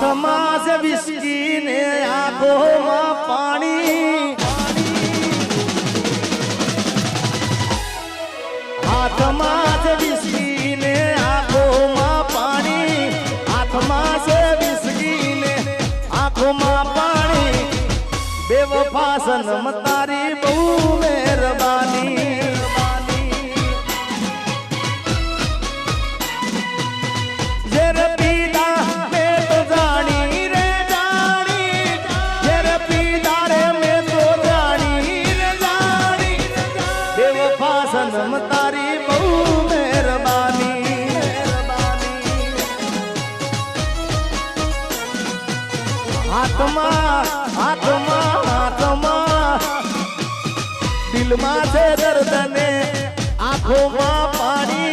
હાથમાં છે વિસ્કી ને આંખોમાં પાણી હાથમાં છે વિસ્કી ને આંખોમાં પાણી હાથમાં છે વિસ્કી ને આંખોમાં પાણી બેવફા સનમ તારી બહુ મહેરબાની સનમ તારી બહુ મહેરબાની હાથમાં હાથમાં હાથમાં દિલમાં છે દર્દ ને આંખોમાં પાણી